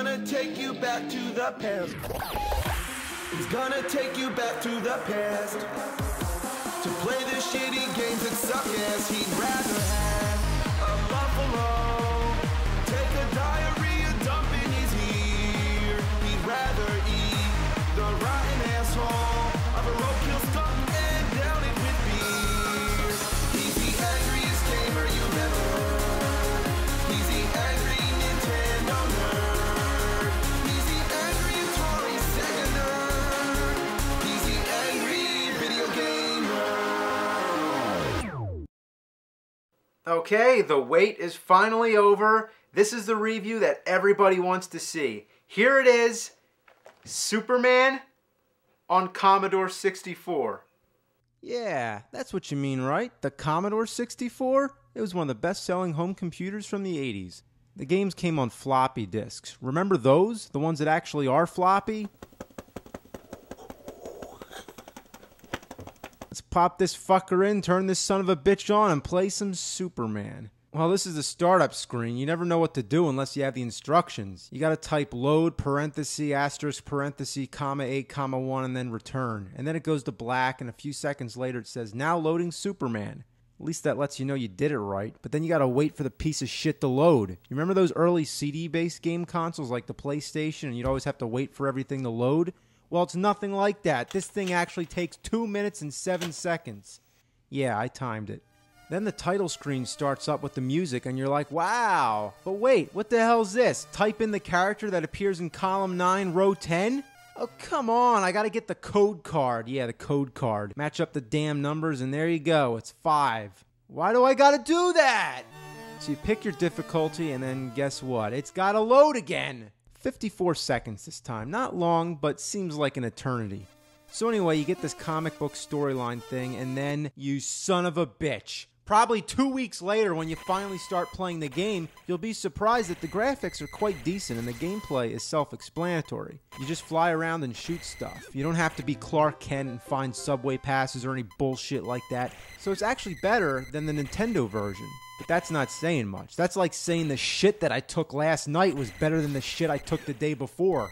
gonna take you back to the past. He's gonna take you back to the past to play the shitty games that suck ass. He'd rather have a buffalo take a diarrhea dump in his ear. He'd rather eat the rotten asshole of a roadkill stump and down it with beer. He's the angriest gamer you've ever heard. He's the angry Nintendo nerd. He's the angry Atari Sega nerd. He's the angry video gamer. Okay, the wait is finally over. This is the review that everybody wants to see. Here it is, Superman on Commodore 64. Yeah, that's what you mean, right? The Commodore 64? It was one of the best-selling home computers from the 80s. The games came on floppy disks. Remember those? The ones that actually are floppy? Let's pop this fucker in, turn this son of a bitch on, and play some Superman. Well, this is the startup screen. You never know what to do unless you have the instructions. You gotta type load, parenthesis, asterisk, parenthesis, comma 8, comma 1, and then return. And then it goes to black, and a few seconds later it says, now loading Superman. At least that lets you know you did it right. But then you gotta wait for the piece of shit to load. You remember those early CD-based game consoles like the PlayStation, and you'd always have to wait for everything to load? Well, it's nothing like that. This thing actually takes 2 minutes and 7 seconds. Yeah, I timed it. Then the title screen starts up with the music and you're like, wow. But wait, what the hell's this? Type in the character that appears in column 9, row 10? Oh, come on, I gotta get the code card. Yeah, the code card. Match up the damn numbers and there you go, it's 5. Why do I gotta do that? So you pick your difficulty and then guess what? It's gotta load again. 54 seconds this time. Not long, but seems like an eternity. So anyway, you get this comic book storyline thing and then you son of a bitch. Probably 2 weeks later, when you finally start playing the game, you'll be surprised that the graphics are quite decent and the gameplay is self-explanatory. You just fly around and shoot stuff. You don't have to be Clark Kent and find subway passes or any bullshit like that. So it's actually better than the Nintendo version. But that's not saying much. That's like saying the shit that I took last night was better than the shit I took the day before.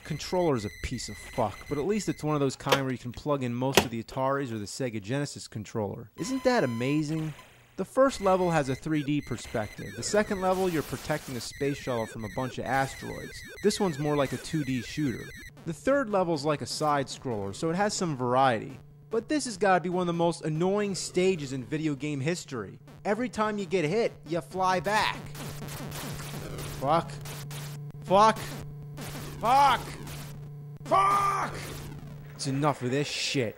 Controller's a piece of fuck, but at least it's one of those kind where you can plug in most of the Ataris or the Sega Genesis controller. Isn't that amazing? The first level has a 3D perspective. The second level, you're protecting a space shuttle from a bunch of asteroids. This one's more like a 2D shooter. The third level's like a side-scroller, so it has some variety. But this has got to be one of the most annoying stages in video game history. Every time you get hit, you fly back. Fuck. Fuck. Fuck! Fuck! It's enough of this shit.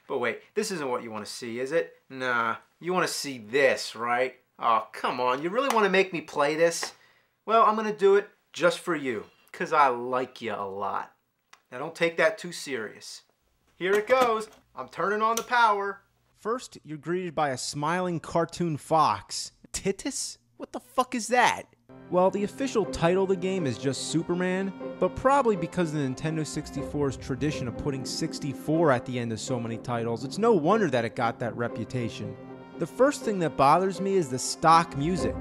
But wait, this isn't what you want to see, is it? Nah, you want to see this, right? Oh, come on, you really want to make me play this? Well, I'm going to do it just for you, because I like you a lot. Now don't take that too serious. Here it goes. I'm turning on the power. First, you're greeted by a smiling cartoon fox. Titus? What the fuck is that? Well, the official title of the game is just Superman, but probably because of the Nintendo 64's tradition of putting 64 at the end of so many titles, it's no wonder that it got that reputation. The first thing that bothers me is the stock music.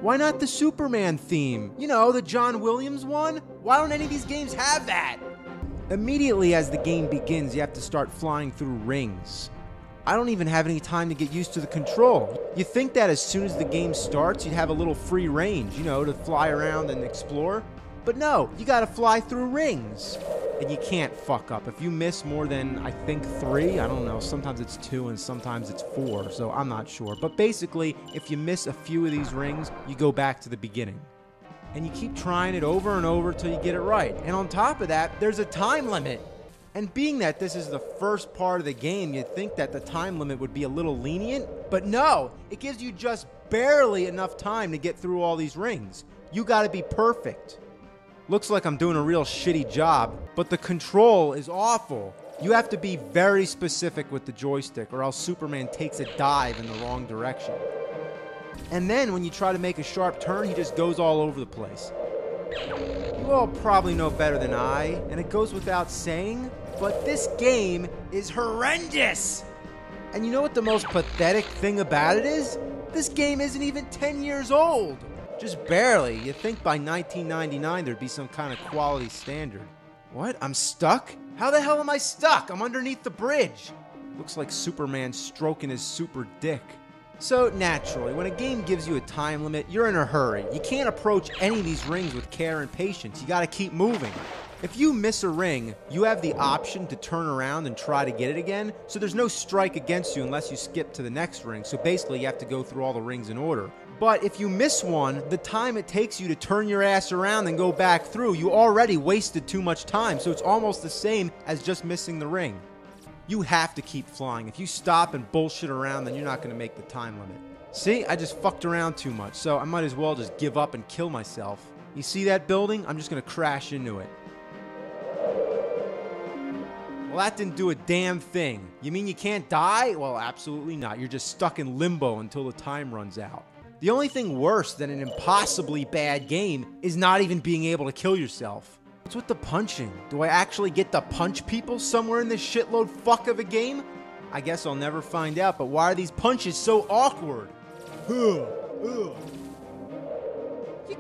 Why not the Superman theme? You know, the John Williams one? Why don't any of these games have that? Immediately as the game begins, you have to start flying through rings. I don't even have any time to get used to the control. You think that as soon as the game starts, you'd have a little free range, you know, to fly around and explore. But no, you gotta fly through rings. And you can't fuck up. If you miss more than, I think, 3, I don't know, sometimes it's 2 and sometimes it's 4, so I'm not sure. But basically, if you miss a few of these rings, you go back to the beginning. And you keep trying it over and over till you get it right. And on top of that, there's a time limit. And being that this is the first part of the game, you'd think that the time limit would be a little lenient. But no, it gives you just barely enough time to get through all these rings. You gotta be perfect. Looks like I'm doing a real shitty job, but the control is awful. You have to be very specific with the joystick or else Superman takes a dive in the wrong direction. And then when you try to make a sharp turn, he just goes all over the place. You all probably know better than I, and it goes without saying, but this game is horrendous! And you know what the most pathetic thing about it is? This game isn't even 10 years old! Just barely. You'd think by 1999 there'd be some kind of quality standard. What? I'm stuck? How the hell am I stuck? I'm underneath the bridge. Looks like Superman stroking his super dick. So, naturally, when a game gives you a time limit, you're in a hurry. You can't approach any of these rings with care and patience. You gotta keep moving. If you miss a ring, you have the option to turn around and try to get it again, so there's no strike against you unless you skip to the next ring, so basically you have to go through all the rings in order. But if you miss one, the time it takes you to turn your ass around and go back through, you already wasted too much time, so it's almost the same as just missing the ring. You have to keep flying. If you stop and bullshit around, then you're not going to make the time limit. See, I just fucked around too much, so I might as well just give up and kill myself. You see that building? I'm just going to crash into it. Well, that didn't do a damn thing. You mean you can't die? Well, absolutely not. You're just stuck in limbo until the time runs out. The only thing worse than an impossibly bad game is not even being able to kill yourself. What's with the punching? Do I actually get to punch people somewhere in this shitload fuck of a game? I guess I'll never find out, but why are these punches so awkward? You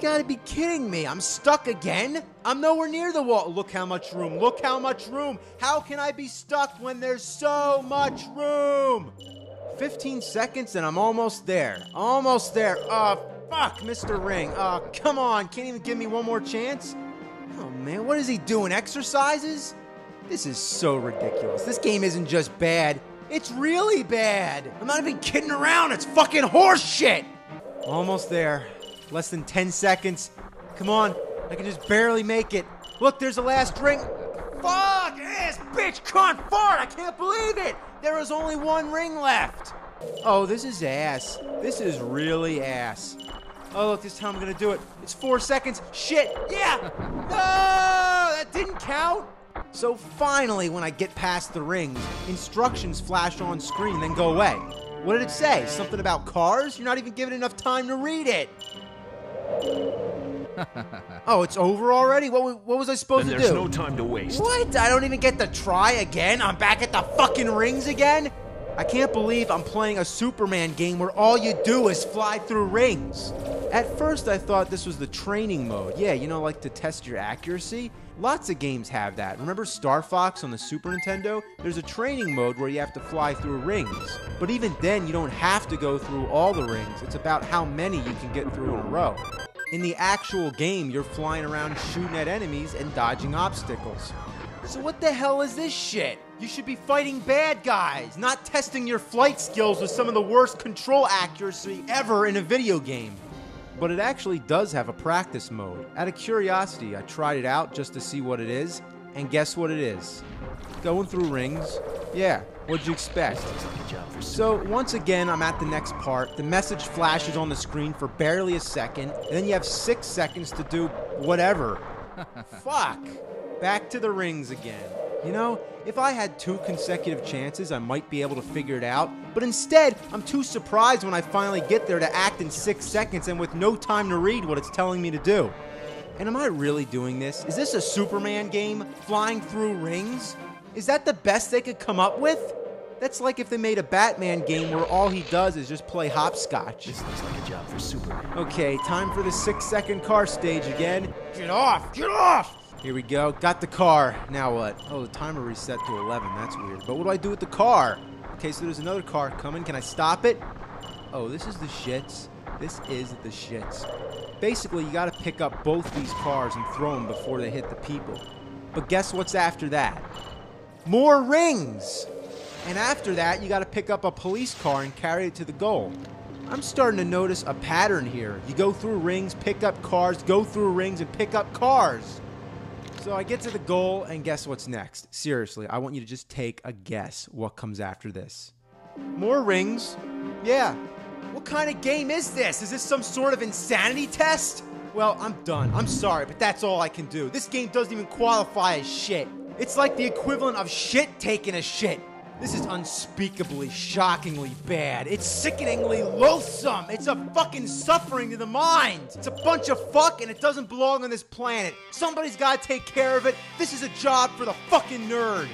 gotta be kidding me. I'm stuck again? I'm nowhere near the wall. Look how much room. Look how much room. How can I be stuck when there's so much room? 15 seconds and I'm almost there. Almost there. Oh, fuck, Mr. Ring. Oh, come on. Can't even give me one more chance? Oh, man, what is he doing? Exercises? This is so ridiculous. This game isn't just bad. It's really bad. I'm not even kidding around. It's fucking horse shit. Almost there. Less than 10 seconds. Come on. I can just barely make it. Look, there's the last ring. Fuck ass bitch can't fart. I can't believe it. There is only one ring left. Oh, this is ass. This is really ass. Oh, look, this time I'm gonna do it. It's 4 seconds. Shit. Yeah. No, that didn't count. So finally, when I get past the rings, instructions flash on screen, then go away. What did it say? Something about cars? You're not even given enough time to read it. Oh, it's over already? What was I supposed to do? There's no time to waste. What? I don't even get to try again? I'm back at the fucking rings again? I can't believe I'm playing a Superman game where all you do is fly through rings. At first, I thought this was the training mode. Yeah, you know, like to test your accuracy. Lots of games have that. Remember Star Fox on the Super Nintendo? There's a training mode where you have to fly through rings. But even then, you don't have to go through all the rings. It's about how many you can get through in a row. In the actual game, you're flying around shooting at enemies and dodging obstacles. So what the hell is this shit? You should be fighting bad guys, not testing your flight skills with some of the worst control accuracy ever in a video game. But it actually does have a practice mode. Out of curiosity, I tried it out just to see what it is, and guess what it is? Going through rings. Yeah, what'd you expect? So once again, I'm at the next part. The message flashes on the screen for barely a second, and then you have 6 seconds to do whatever. Fuck. Back to the rings again. You know, if I had 2 consecutive chances, I might be able to figure it out. But instead, I'm too surprised when I finally get there to act in 6 seconds and with no time to read what it's telling me to do. And am I really doing this? Is this a Superman game? Flying through rings? Is that the best they could come up with? That's like if they made a Batman game where all he does is just play hopscotch. This looks like a job for Superman. Okay, time for the 6-second car stage again. Get off! Get off! Here we go. Got the car. Now what? Oh, the timer reset to 11. That's weird. But what do I do with the car? Okay, so there's another car coming. Can I stop it? Oh, this is the shits. This is the shits. Basically, you got to pick up both these cars and throw them before they hit the people. But guess what's after that? More rings! And after that, you got to pick up a police car and carry it to the goal. I'm starting to notice a pattern here. You go through rings, pick up cars, go through rings, and pick up cars. So I get to the goal, and guess what's next? Seriously, I want you to just take a guess what comes after this. More rings? Yeah. What kind of game is this? Is this some sort of insanity test? Well, I'm done. I'm sorry, but that's all I can do. This game doesn't even qualify as shit. It's like the equivalent of shit taking a shit. This is unspeakably, shockingly bad. It's sickeningly loathsome. It's a fucking suffering to the mind. It's a bunch of fuck and it doesn't belong on this planet. Somebody's gotta take care of it. This is a job for the fucking nerd.